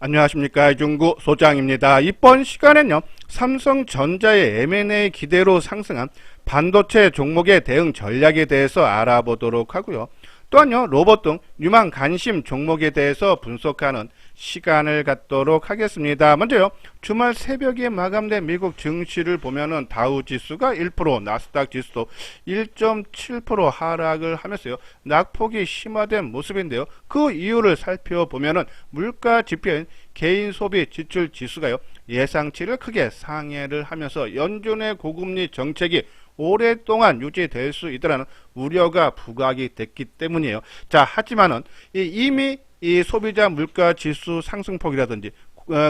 안녕하십니까, 이중구 소장입니다. 이번 시간엔요, 삼성전자의 M&A 기대로 상승한 반도체 종목의 대응 전략에 대해서 알아보도록 하고요. 또한요, 로봇 등 유망 관심 종목에 대해서 분석하는 시간을 갖도록 하겠습니다. 먼저요, 주말 새벽에 마감된 미국 증시를 보면은 다우 지수가 1%, 나스닥 지수도 1.7% 하락을 하면서요, 낙폭이 심화된 모습인데요. 그 이유를 살펴보면은 물가 지표인 개인 소비 지출 지수가요, 예상치를 크게 상회를 하면서 연준의 고금리 정책이 오랫동안 유지될 수 있다는 우려가 부각이 됐기 때문이에요. 자, 하지만은 이미 이 소비자 물가 지수 상승폭이라든지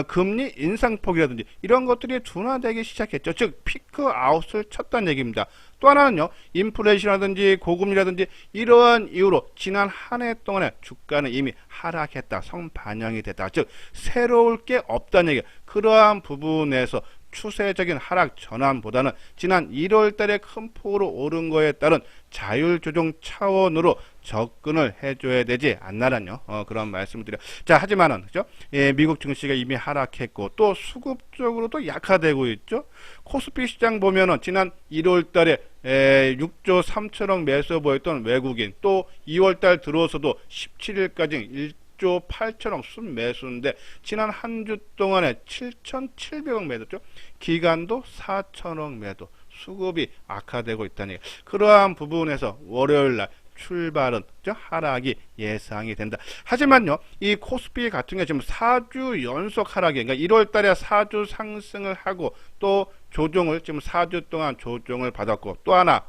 금리 인상폭이라든지 이런 것들이 둔화되기 시작했죠. 즉 피크 아웃을 쳤다는 얘기입니다. 또 하나는요, 인플레이션이라든지 고금리라든지 이러한 이유로 지난 한 해 동안에 주가는 이미 하락했다, 성반영이 됐다. 즉 새로울 게 없다는 얘기. 그러한 부분에서 추세적인 하락 전환보다는 지난 1월 달에 큰 폭으로 오른 거에 따른 자율 조정 차원으로 접근을 해줘야 되지 않나라뇨. 그런 말씀을 드려요. 자, 하지만은, 그죠? 예, 미국 증시가 이미 하락했고, 또 수급적으로도 약화되고 있죠? 코스피 시장 보면은 지난 1월 달에 6조 3천억 매수 보였던 외국인, 또 2월 달 들어서도 17일까지 1조 8천억 순매수인데 지난 한 주 동안에 7,700억 매도죠. 기간도 4천억 매도. 수급이 악화되고 있다는 얘기. 그러한 부분에서 월요일날 출발은 하락이 예상이 된다. 하지만요, 이 코스피 같은 경우 지금 4주 연속 하락이, 그러니까 1월 달에 4주 상승을 하고 또 조정을 지금 4주 동안 조정을 받았고, 또 하나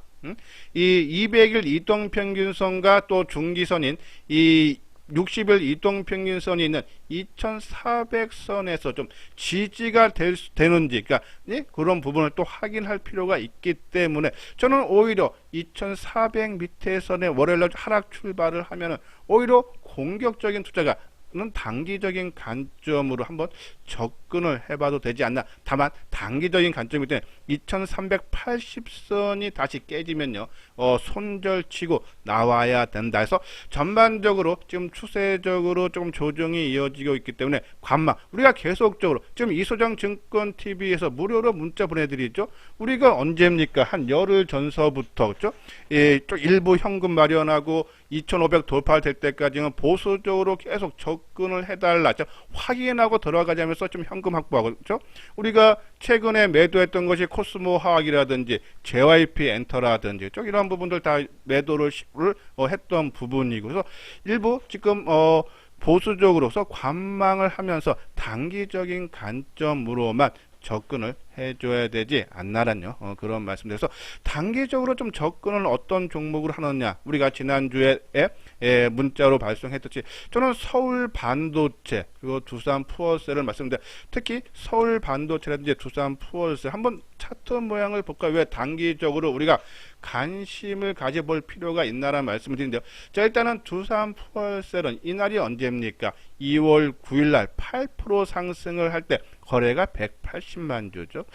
이 200일 이동평균선과 또 중기선인 이 60일 이동평균선이 있는 2400선에서 좀 지지가 되는지, 그러니까 그런 부분을 또 확인할 필요가 있기 때문에 저는 오히려 2400 밑에 선에 월요일날 하락 출발을 하면은 오히려 공격적인 투자가 는 단기적인 관점으로 한번 접근을 해봐도 되지 않나. 다만 단기적인 관점이 때문에 2380선이 다시 깨지면요, 손절치고 나와야 된다 해서 전반적으로 지금 추세적으로 조금 조정이 이어지고 있기 때문에 관망. 우리가 계속적으로 지금 이소장 증권TV에서 무료로 문자 보내드리죠. 우리가 언제입니까? 한 열흘 전서부터, 그죠? 예, 좀 일부 현금 마련하고 2500 돌파될 때까지는 보수적으로 계속 접근을 해달라. 확인하고 들어가자면서 좀 현금 확보하고, 그죠? 우리가 최근에 매도했던 것이 코스모 화학이라든지 JYP 엔터라든지 이런 부분들 다 매도를 했던 부분이고, 그래서 일부 지금 보수적으로서 관망을 하면서 단기적인 관점으로만 접근을 해줘야 되지 않나란요. 그런 말씀드려서 단기적으로 좀 접근을 어떤 종목으로 하느냐, 우리가 지난주에 문자로 발송했듯이 저는 서울 반도체 그리고 두산 푸어셀을 말씀드려, 특히 서울 반도체라든지 두산 푸어셀 한번 차트 모양을 볼까. 왜 단기적으로 우리가 관심을 가져볼 필요가 있나라는 말씀을 드리는데요. 자, 일단은 두산 푸어셀은 이날이 언제입니까? 2월 9일날 8% 상승을 할 때 거래가 180만 주죠.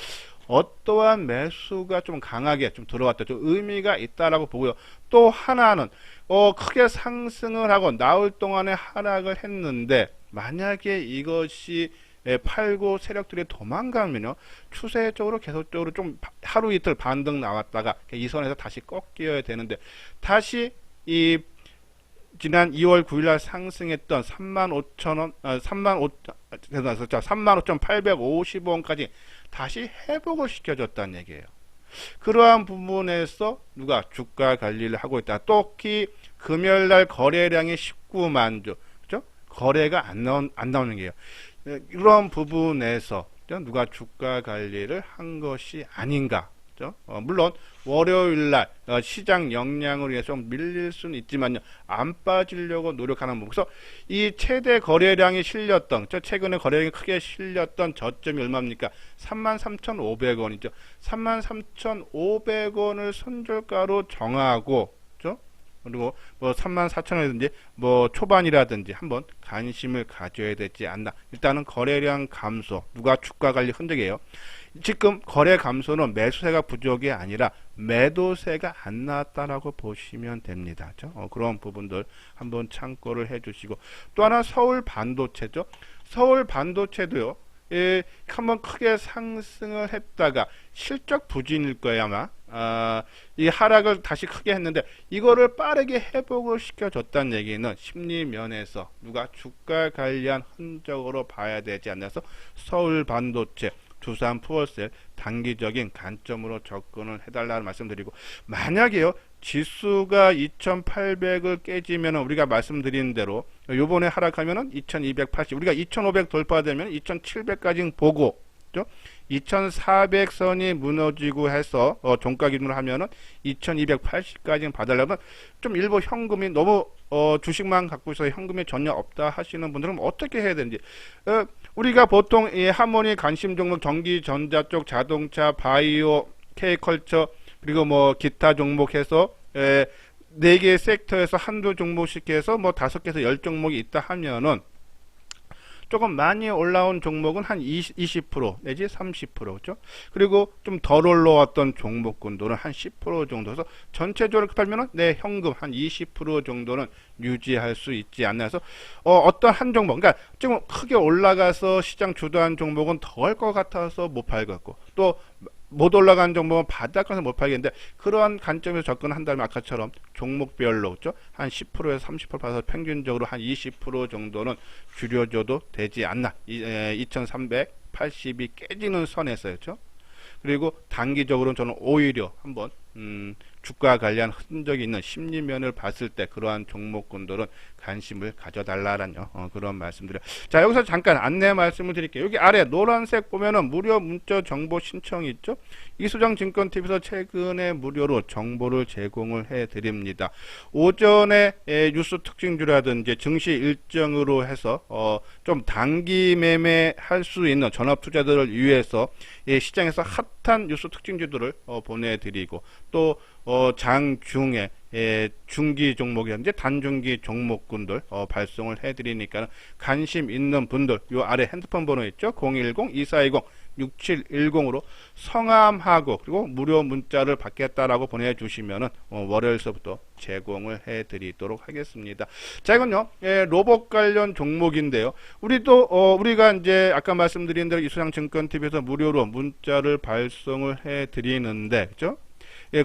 어떠한 매수가 좀 강하게 좀 들어왔다, 좀 의미가 있다라고 보고요. 또 하나는 크게 상승을 하고 나흘 동안에 하락을 했는데 만약에 이것이 팔고 세력들이 도망가면요, 추세적으로 계속적으로 좀 하루 이틀 반등 나왔다가 이 선에서 다시 꺾여야 되는데, 다시 이 지난 2월 9일날 상승했던 35,000원, 35,850원까지 다시 회복을 시켜줬다는 얘기예요. 그러한 부분에서 누가 주가 관리를 하고 있다. 특히 금요일날 거래량이 19만 주, 그죠? 거래가 안 나오는 게요. 이런 부분에서 누가 주가 관리를 한 것이 아닌가. 물론 월요일날 시장 영향을 위해서 좀 밀릴 수는 있지만요, 안 빠지려고 노력하는 부분. 그래서 이 최대 거래량이 실렸던, 최근에 거래량이 크게 실렸던 저점이 얼마입니까? 33,500원이죠. 33,500원을 손절가로 정하고, 그리고 뭐 34,000원이라든지 뭐 초반이라든지 한번 관심을 가져야 되지 않나. 일단은 거래량 감소, 누가 주가 관리 흔적이에요. 지금 거래 감소는 매수세가 부족이 아니라 매도세가 안 나왔다라고 보시면 됩니다. 그런 부분들 한번 참고를 해주시고, 또 하나 서울 반도체죠. 서울 반도체도요. 한번 크게 상승을 했다가 실적 부진일 거예요 아마. 이 하락을 다시 크게 했는데 이거를 빠르게 회복을 시켜줬다는 얘기는 심리 면에서 누가 주가 관련 흔적으로 봐야 되지 않나서 서울 반도체, 두산 푸어셀 단기적인 관점으로 접근을 해달라는 말씀드리고, 만약에요 지수가 2800을 깨지면 우리가 말씀드린 대로 요번에 하락하면은 2280, 우리가 2500 돌파되면 2700까지 보고 2400선이 무너지고 해서 종가 기준으로 하면은 2280까지 받으려면 좀 일부 현금이 너무 주식만 갖고 있어서 현금이 전혀 없다 하시는 분들은 어떻게 해야 되는지, 우리가 보통 이 하모니 관심 종목 전기 전자 쪽 자동차 바이오 K컬처 그리고 뭐 기타 종목 해서 4개 섹터에서 한두 종목씩 해서 뭐 5개에서 10종목이 있다 하면은 조금 많이 올라온 종목은 한 20% 내지 30%, 그렇죠? 그리고 좀 덜 올라왔던 종목군들은 한 10% 정도에서 전체적으로 팔면은 내 현금 한 20% 정도는 유지할 수 있지 않나 해서 어떤 한 종목, 그러니까 좀 크게 올라가서 시장 주도한 종목은 더 할 것 같아서 못 팔겠고, 또 못 올라간 종목은 바닥에서 못 팔겠는데, 그러한 관점에서 접근한다면 아까처럼 종목별로 그렇죠? 한 10%에서 30% 봐서 평균적으로 한 20% 정도는 줄여줘도 되지 않나. 2380이 깨지는 선에서요. 그렇죠? 그리고 단기적으로는 저는 오히려 한번 주가 관련 흔적이 있는 심리면을 봤을 때 그러한 종목군들은 관심을 가져달라는 그런 말씀드려요. 자, 여기서 잠깐 안내 말씀을 드릴게요. 여기 아래 노란색 보면은 무료 문자 정보 신청이 있죠. 이수정 증권TV에서 최근에 무료로 정보를 제공을 해드립니다. 오전에 뉴스 특징주라든지 증시 일정으로 해서 좀 단기 매매할 수 있는 전업투자들을 위해서 시장에서 핫한 뉴스 특징주들을 보내드리고, 또 장중에 중기 종목이라든지 단중기 종목군들 발송을 해드리니까 관심 있는 분들 요 아래 핸드폰 번호 있죠. 010-2420-6710으로 성함하고 그리고 무료 문자를 받겠다라고 보내주시면은 월요일서부터 제공을 해드리도록 하겠습니다. 자, 이건요 로봇 관련 종목인데요. 우리가 이제 아까 말씀드린 대로 이수장 증권TV에서 무료로 문자를 발송을 해드리는데, 그죠?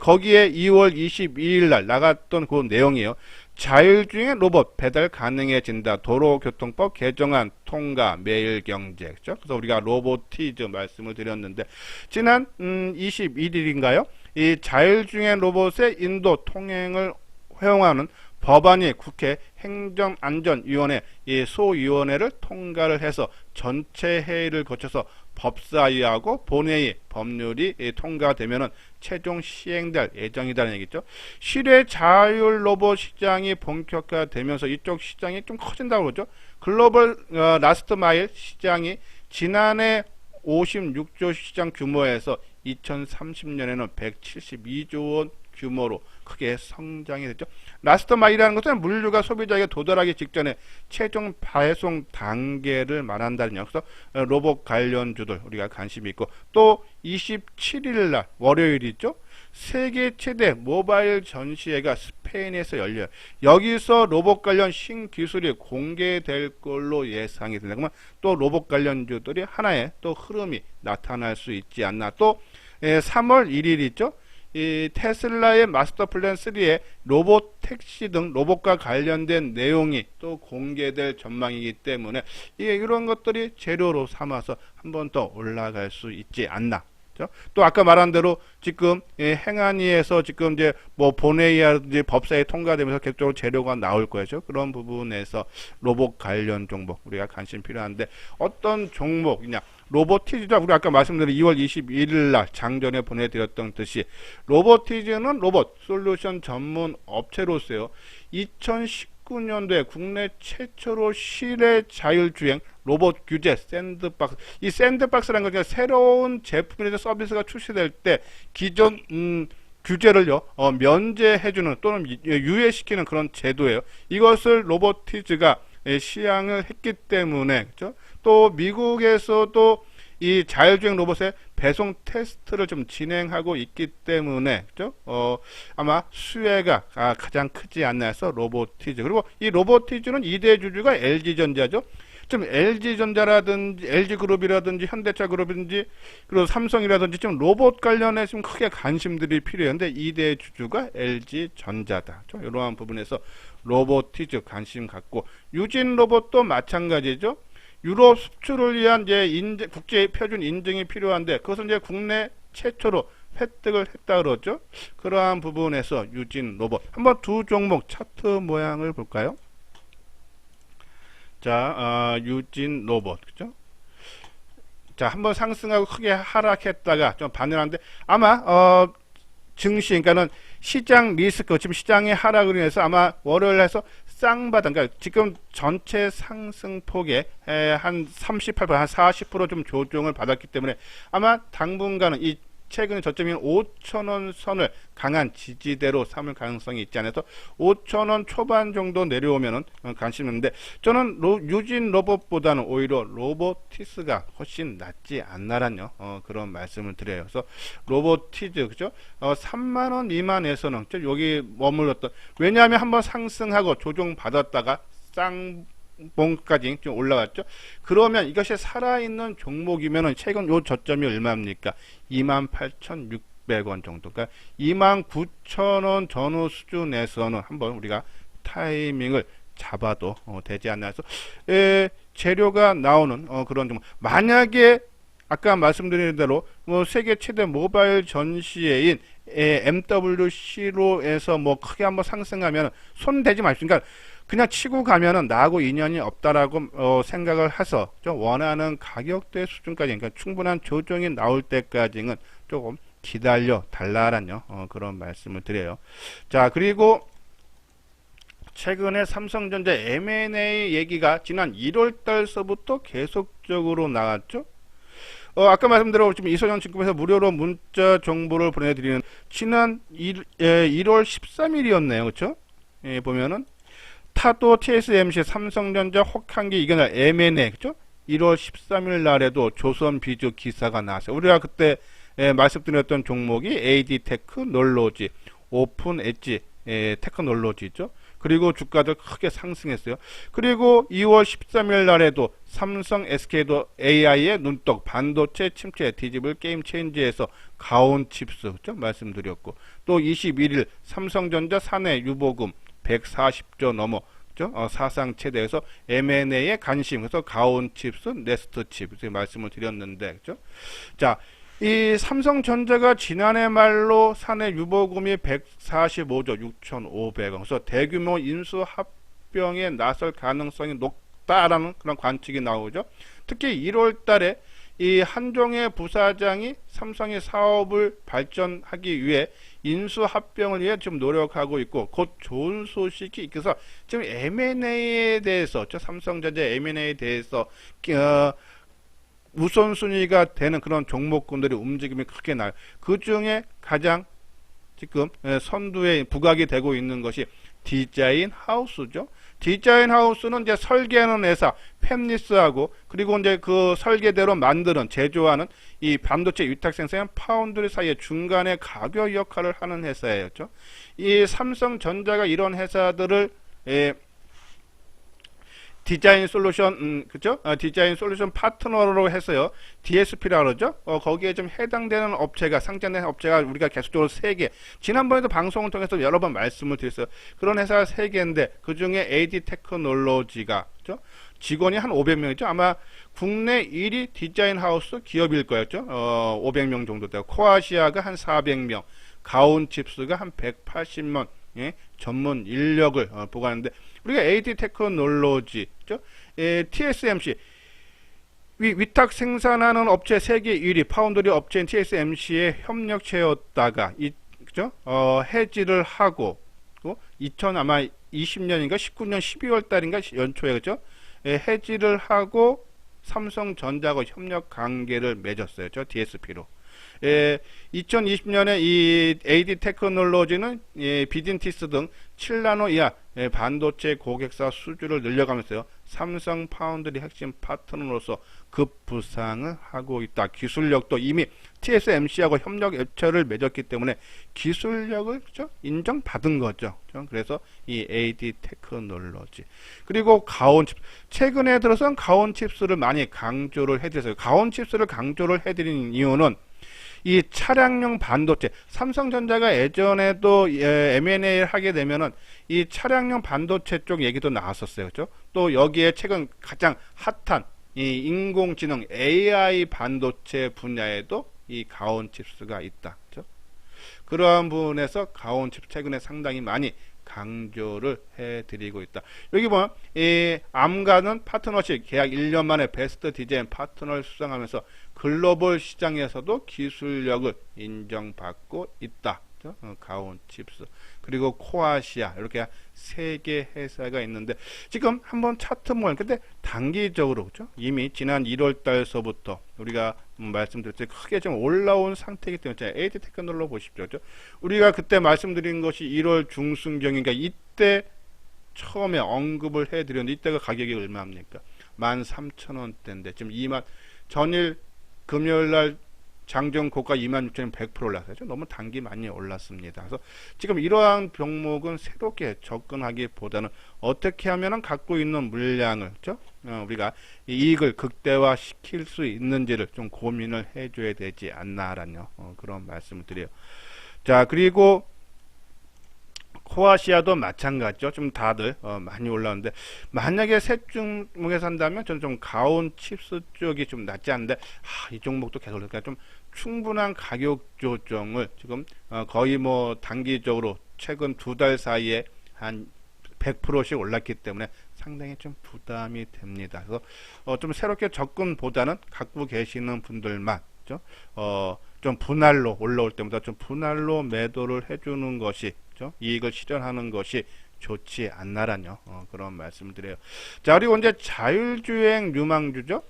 거기에 2월 22일 날 나갔던 그 내용이에요. 자율주행 로봇 배달 가능해진다. 도로교통법 개정안 통과 매일경제. 그렇죠? 그래서 우리가 로보티즈 말씀을 드렸는데, 지난 21일인가요? 이 자율주행 로봇의 인도 통행을 허용하는 법안이 국회 행정안전위원회 소위원회를 통과를 해서 전체 회의를 거쳐서 법사위하고 본회의 법률이 통과되면은 최종 시행될 예정이라는 얘기죠. 실외 자율 로봇 시장이 본격화되면서 이쪽 시장이 좀 커진다고 그러죠. 글로벌 라스트 마일 시장이 지난해 56조 시장 규모에서 2030년에는 172조 원 규모로 크게 성장이 됐죠. 라스트 마일이라는 것은 물류가 소비자에게 도달하기 직전에 최종 배송 단계를 말한다는 그래서 로봇 관련주들 우리가 관심이 있고, 또 27일 날 월요일이죠. 세계 최대 모바일 전시회가 스페인에서 열려요. 여기서 로봇 관련 신기술이 공개될 걸로 예상이 된다. 그러면 또 로봇 관련주들이 하나의 또 흐름이 나타날 수 있지 않나. 또 3월 1일 있죠. 이 테슬라의 마스터 플랜 3의 로봇 택시 등 로봇과 관련된 내용이 또 공개될 전망이기 때문에 이런 것들이 재료로 삼아서 한 번 더 올라갈 수 있지 않나. 또 아까 말한 대로 지금 행안위에서 지금 이제 뭐 본회의라든지 법사에 통과되면서 계속적으로 재료가 나올 거죠. 그런 부분에서 로봇 관련 종목 우리가 관심 필요한데, 어떤 종목이냐? 로보티즈다. 우리 아까 말씀드린 2월 21일 날 장전에 보내드렸던 듯이 로보티즈는 로봇 솔루션 전문 업체로서요. 2019년도에 국내 최초로 실외 자율주행 로봇 규제 샌드박스, 이 샌드박스라는 건 새로운 제품이나 서비스가 출시될 때 기존 규제를요 면제해주는 또는 유예시키는 그런 제도예요. 이것을 로보티즈가 시향을 했기 때문에, 그렇죠? 또 미국에서도 이 자율주행 로봇의 배송 테스트를 좀 진행하고 있기 때문에, 그렇죠? 아마 수혜가 가장 크지 않나 해서 로보티즈. 그리고 이 로보티즈는 2대 주주가 LG전자죠. 좀 LG전자라든지 LG그룹이라든지 현대차그룹이라든지 그리고 삼성이라든지 좀 로봇 관련해 좀 크게 관심들이 필요해요. 근데 2대 주주가 LG전자다. 좀 이러한 부분에서 로보티즈 관심 갖고, 유진 로봇도 마찬가지죠. 유럽 수출을 위한 이제 국제 표준 인증이 필요한데 그것은 이제 국내 최초로 획득을 했다 그러죠. 그러한 부분에서 유진 로봇, 한번 두 종목 차트 모양을 볼까요? 자, 유진 로봇, 그죠? 자, 한번 상승하고 크게 하락했다가 좀 반등하는데, 아마 증시, 그러니까는 시장 리스크, 지금 시장의 하락으로 인해서 아마 월요일 해서 쌍바닥, 그러니까 지금 전체 상승폭의 한 38%, 한 40% 좀 조정을 받았기 때문에 아마 당분간은 이 최근 저점인 5,000원 선을 강한 지지대로 삼을 가능성이 있지 않아서 5,000원 초반 정도 내려오면은 관심 있는데, 저는 유진 로봇보다는 오히려 로보티스가 훨씬 낫지 않나라뇨. 그런 말씀을 드려요. 그래서 로보티즈, 그죠? 3만원 미만에서는 여기 머물렀던, 왜냐하면 한번 상승하고 조정 받았다가 봉까지 좀 올라갔죠. 그러면 이것이 살아있는 종목이면은 최근 요 저점이 얼마입니까? 28,600원 정도. 그러니까 29,000원 전후 수준에서는 한번 우리가 타이밍을 잡아도 되지 않나 해서 재료가 나오는 그런 종목. 만약에 아까 말씀드린 대로 세계 최대 모바일 전시회인 MWC로에서 크게 한번 상승하면 손 대지 마십시오. 그러니까 그냥 치고 가면은 나하고 인연이 없다라고 생각을 해서 좀 원하는 가격대 수준까지, 그러니까 충분한 조정이 나올 때까지는 조금 기다려 달라라뇨. 그런 말씀을 드려요. 자, 그리고 최근에 삼성전자 M&A 얘기가 지난 1월 달서부터 계속적으로 나왔죠. 아까 말씀드린 지금 이소영 증권에서 무료로 문자 정보를 보내드리는, 지난 1월 13일이었네요. 그렇죠? 예, 보면은 타도, TSMC, 삼성전자, 혹한기, 이게 M&A, 그죠? 1월 13일 날에도 조선비주 기사가 나왔어요. 우리가 그때 말씀드렸던 종목이 AD 테크놀로지, 오픈 엣지 테크놀로지죠. 그리고 주가도 크게 상승했어요. 그리고 2월 13일 날에도 삼성, SK도 AI의 눈독, 반도체 침체 뒤집을 게임 체인지에서 가온 칩스, 그죠? 말씀드렸고, 또 21일 삼성전자 사내 유보금 140조 넘어, 그죠? 사상 최대에서 M&A에 관심, 그래서 가온 칩스, 네스트 칩, 이렇게 말씀을 드렸는데, 그죠? 자, 이 삼성전자가 지난해 말로 사내 유보금이 145조 6,500원, 그래서 대규모 인수 합병에 나설 가능성이 높다라는 그런 관측이 나오죠. 특히 1월 달에 이 한종의 부사장이 삼성의 사업을 발전하기 위해 인수 합병을 위해 지금 노력하고 있고, 곧 좋은 소식이 있어서 지금 M&A에 대해서, 삼성전자 M&A에 대해서 우선순위가 되는 그런 종목군들이 움직임이 크게 나요. 그 중에 가장 지금 선두에 부각이 되고 있는 것이 디자인 하우스죠. 디자인 하우스는 이제 설계하는 회사 팹리스하고, 그리고 이제 그 설계대로 만드는, 제조하는 이 반도체 위탁 생산 파운드리 사이의 중간에 가교 역할을 하는 회사였죠. 이 삼성전자가 이런 회사들을 디자인 솔루션, 그죠? 디자인 솔루션 파트너로 해서요, DSP라고 그러죠? 거기에 좀 해당되는 업체가, 상장된 업체가 우리가 계속적으로 3개, 지난번에도 방송을 통해서 여러 번 말씀을 드렸어요. 그런 회사가 3개인데, 그 중에 AD 테크놀로지가, 그죠? 직원이 한 500명이죠. 아마 국내 1위 디자인 하우스 기업일 거였죠. 500명 정도 되고, 코아시아가 한 400명, 가온 칩스가 한 180명, 전문 인력을 보관하는데, 우리가 AD 테크놀로지, TSMC, 위탁 생산하는 업체 세계 1위 파운드리 업체인 TSMC의 협력체였다가, 그죠? 해지를 하고, 2020년인가 19년 12월 달인가 연초에, 그죠? 해지를 하고 삼성전자하고 협력 관계를 맺었어요. DSP로. 2020년에 이 AD 테크놀로지는 비딘티스 등 7나노 이하 반도체 고객사 수주를 늘려가면서요. 삼성 파운드리 핵심 파트너로서 급부상을 하고 있다. 기술력도 이미 TSMC하고 협력 협처를 맺었기 때문에 기술력을 그렇죠? 인정받은 거죠. 그렇죠? 그래서 이 AD 테크놀로지. 그리고 가온 칩. 최근에 들어선 가온 칩스를 많이 강조를 해드렸어요. 가온 칩스를 강조를 해드린 이유는 이 차량용 반도체, 삼성전자가 예전에도 M&A를 하게 되면은 이 차량용 반도체 쪽 얘기도 나왔었어요. 그렇죠? 또 여기에 최근 가장 핫한 이 인공지능 AI 반도체 분야에도 이 가온 칩스가 있다. 그렇죠? 그러한 부분에서 가온 칩 최근에 상당히 많이 강조를 해드리고 있다. 여기 보면 이 암과는 파트너십 계약 1년 만에 베스트 디자인 파트너를 수상하면서 글로벌 시장에서도 기술력을 인정받고 있다. 가온 칩스 그리고 코아시아 이렇게 세 개 회사가 있는데 지금 한번 차트 모양 근데 단기적으로 그렇죠? 이미 지난 1월 달서부터 우리가 말씀드렸죠. 크게 좀 올라온 상태이기 때문에 AD 테크놀로 보십시오. 그렇죠? 우리가 그때 말씀드린 것이 1월 중순경이니까 이때 처음에 언급을 해드렸는데 이때가 가격이 얼마입니까? 13,000원대인데 지금 2만 전일 금요일날 장중 고가 26,000원 100% 올랐어요. 너무 단기 많이 올랐습니다. 그래서 지금 이러한 종목은 새롭게 접근하기보다는 어떻게 하면 갖고 있는 물량을 그렇죠? 우리가 이익을 극대화 시킬 수 있는지를 좀 고민을 해줘야 되지 않나라는 그런 말씀을 드려요. 자 그리고 코아시아도 마찬가지죠. 좀 다들 많이 올라오는데 만약에 셋 종목에 산다면 저는 좀 가온 칩스 쪽이 좀 낫지 않은데 이 종목도 계속 그러니까 좀 충분한 가격 조정을 지금 거의 뭐 단기적으로 최근 2달 사이에 한 100%씩 올랐기 때문에 상당히 좀 부담이 됩니다. 그래서 좀 새롭게 접근보다는 갖고 계시는 분들만 좀 분할로 올라올 때보다 좀 분할로 매도를 해주는 것이 이익을 실현하는 것이 좋지 않나라뇨. 그런 말씀드려요. 자 그리고 이제 자율주행 유망주죠.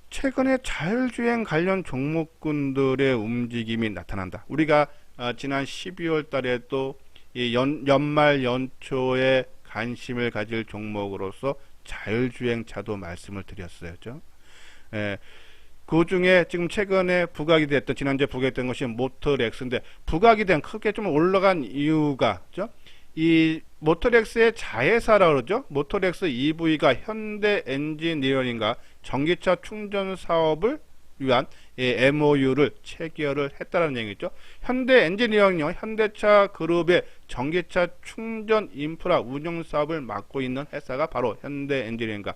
최근에 자율주행 관련 종목군들의 움직임이 나타난다. 우리가 지난 12월 달에도 이 연말 연초에 관심을 가질 종목으로서 자율주행차도 말씀을 드렸어요. 그렇죠? 그 중에 지금 최근에 부각이 됐던 지난주에 부각이 된 것이 모터렉스인데 부각이 된 크게 좀 올라간 이유가 그렇죠? 이 모터렉스의 자회사라 그러죠. 모터렉스 EV가 현대 엔지니어링과 전기차 충전 사업을 위한 MOU를 체결을 했다는 얘기죠. 현대 엔지니어링요, 현대차 그룹의 전기차 충전 인프라 운영 사업을 맡고 있는 회사가 바로 현대 엔지니어링과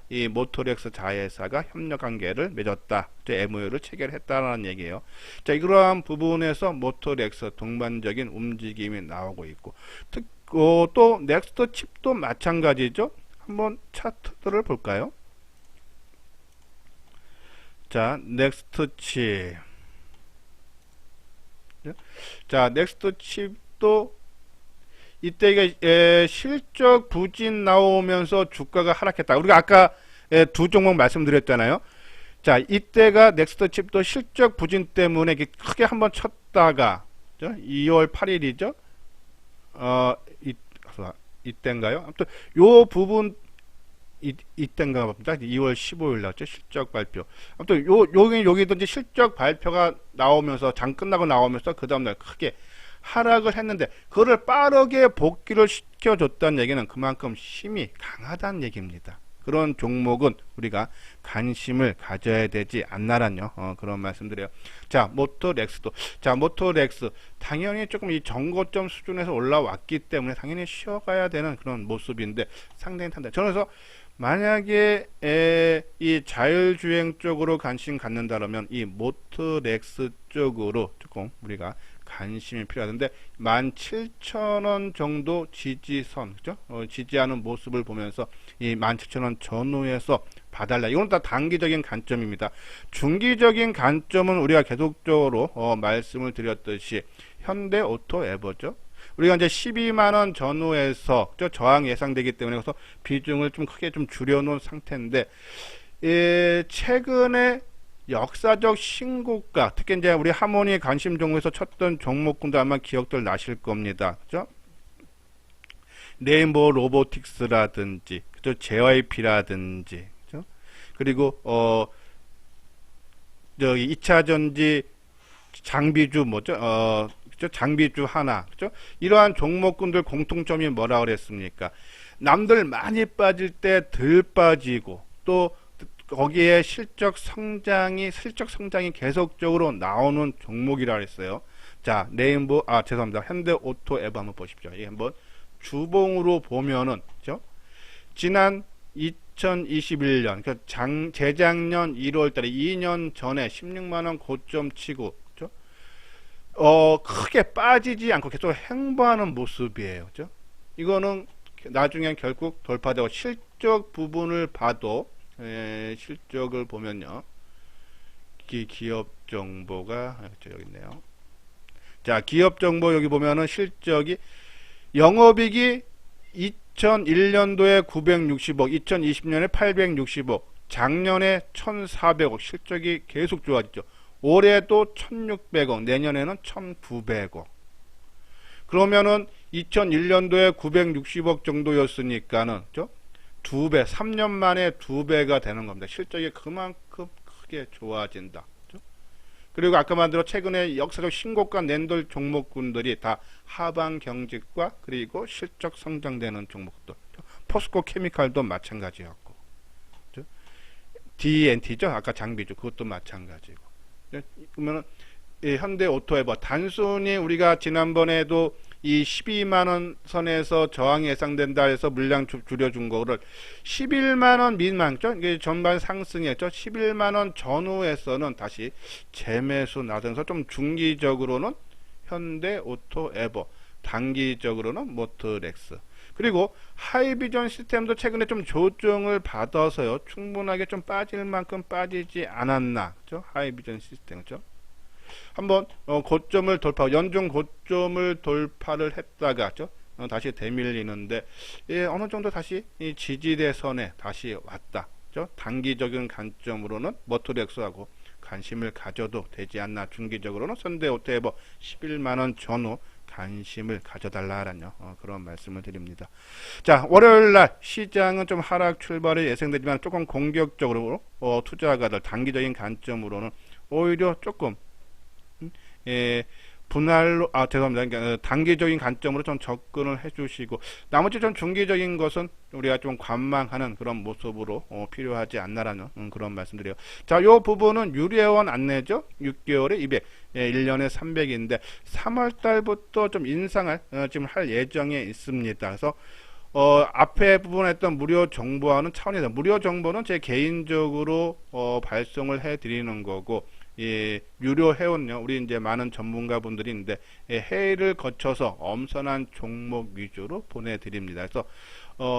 이 모터렉스 자회사가 협력 관계를 맺었다. MOU를 체결했다는 얘기예요. 자, 이러한 부분에서 모터렉스 동반적인 움직임이 나오고 있고, 또 넥스트 칩도 마찬가지죠. 한번 차트들을 볼까요? 자, 넥스트 칩. 자, 넥스트 칩도 이때 실적 부진 나오면서 주가가 하락했다. 우리가 아까 두 종목 말씀드렸잖아요. 자, 이때가 넥스트 칩도 실적 부진 때문에 크게 한번 쳤다가 2월 8일이죠. 이때인가요? 아무튼 요 부분 이때인가 봅니다. 2월 15일 나왔죠. 실적 발표. 아무튼 여기도 이제 실적 발표가 나오면서 장 끝나고 나오면서 그 다음날 크게 하락을 했는데 그거를 빠르게 복귀를 시켜줬다는 얘기는 그만큼 힘이 강하다는 얘기입니다. 그런 종목은 우리가 관심을 가져야 되지 않나란요. 그런 말씀드려요. 자, 모터렉스도. 자, 모터렉스. 당연히 조금 이 정고점 수준에서 올라왔기 때문에 당연히 쉬어가야 되는 그런 모습인데 상당히 탄다. 저는 그래서 만약에 이 자율주행 쪽으로 관심 갖는다면 이 모터렉스 쪽으로 조금 우리가 관심이 필요하던데 17,000원 정도 지지선 그죠? 지지하는 모습을 보면서 이 17,000원 전후에서 봐달라. 이건 다 단기적인 관점입니다. 중기적인 관점은 우리가 계속적으로 말씀을 드렸듯이 현대오토에버죠. 우리가 이제 12만원 전후에서 저항 예상되기 때문에 그래서 비중을 좀 크게 좀 줄여놓은 상태인데 최근에 역사적 신고가, 특히 이제 우리 하모니 관심 종목에서 쳤던 종목군도 아마 기억들 나실 겁니다. 그죠? 레인보우 로보틱스라든지, 그죠? JYP라든지, 그죠? 그리고, 저기 2차 전지 장비주 뭐죠? 그죠? 장비주 하나, 그죠? 이러한 종목군들 공통점이 뭐라 그랬습니까? 남들 많이 빠질 때 덜 빠지고, 또 거기에 실적 성장이 계속적으로 나오는 종목이라 그랬어요. 자, 레인보우, 죄송합니다. 현대오토앱 한번 보십시오. 이 한번 주봉으로 보면은, 그죠? 지난 2021년, 그러니까 재작년 1월 달에 2년 전에 16만원 고점 치고, 그죠? 크게 빠지지 않고 계속 행보하는 모습이에요. 그죠? 이거는 나중에 결국 돌파되고 실적 부분을 봐도, 실적을 보면요. 기업 정보가, 여기 있네요. 자, 기업 정보 여기 보면은 실적이 영업이익이 2001년도에 960억, 2020년에 860억, 작년에 1400억, 실적이 계속 좋아졌죠. 올해도 1600억, 내년에는 1900억. 그러면은 2001년도에 960억 정도였으니까는, 그죠? 2배, 3년 만에 2배가 되는 겁니다. 실적이 그만큼 크게 좋아진다. 그죠? 그리고 아까 말대로 최근에 역사적 신고가 낸돌 종목군들이 다 하방 경직과 그리고 실적 성장되는 종목들. 포스코 케미칼도 마찬가지였고, 그죠? DNT죠. 아까 장비죠. 그것도 마찬가지고. 그러면은 현대 오토에버 단순히 우리가 지난번에도 이 12만원 선에서 저항이 예상된다 해서 물량 줄여준 거를 11만원 미만죠. 이게 전반 상승했죠. 11만원 전후에서는 다시 재매수 나서면서 좀 중기적으로는 현대 오토에버, 단기적으로는 모터렉스. 그리고 하이비전 시스템도 최근에 좀 조정을 받아서요. 충분하게 좀 빠질 만큼 빠지지 않았나. 그죠? 하이비전 시스템. 그죠? 한번 고점을 돌파, 연중 고점을 돌파를 했다가 다시 되밀리는데 어느 정도 다시 이 지지대선에 다시 왔다. 단기적인 관점으로는 모터렉스하고 관심을 가져도 되지 않나. 중기적으로는 현대오토에버 11만원 전후 관심을 가져달라라는 그런 말씀을 드립니다. 자, 월요일날 시장은 좀 하락 출발이 예상되지만 조금 공격적으로 투자가들 단기적인 관점으로는 오히려 조금 분할로, 죄송합니다. 그러니까 단기적인 관점으로 좀 접근을 해주시고, 나머지 좀 중기적인 것은 우리가 좀 관망하는 그런 모습으로 필요하지 않나라는 그런 말씀드려요. 자, 요 부분은 유료회원 안내죠. 6개월에 200, 1년에 300인데 3월 달부터 좀 인상을 지금 할 예정에 있습니다. 그래서 앞에 부분에 했던 무료 정보와는 차원이다. 무료 정보는 제 개인적으로 발송을 해 드리는 거고, 유료 회원요, 우리 이제 많은 전문가분들이 있는데 회의를 거쳐서 엄선한 종목 위주로 보내드립니다. 그래서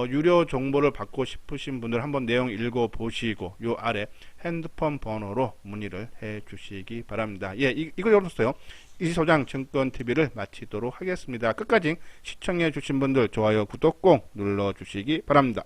유료 정보를 받고 싶으신 분들 한번 내용 읽어보시고 요 아래 핸드폰 번호로 문의를 해주시기 바랍니다. 이거 열었어요. 이소장 증권TV를 마치도록 하겠습니다. 끝까지 시청해주신 분들 좋아요, 구독 꼭 눌러주시기 바랍니다.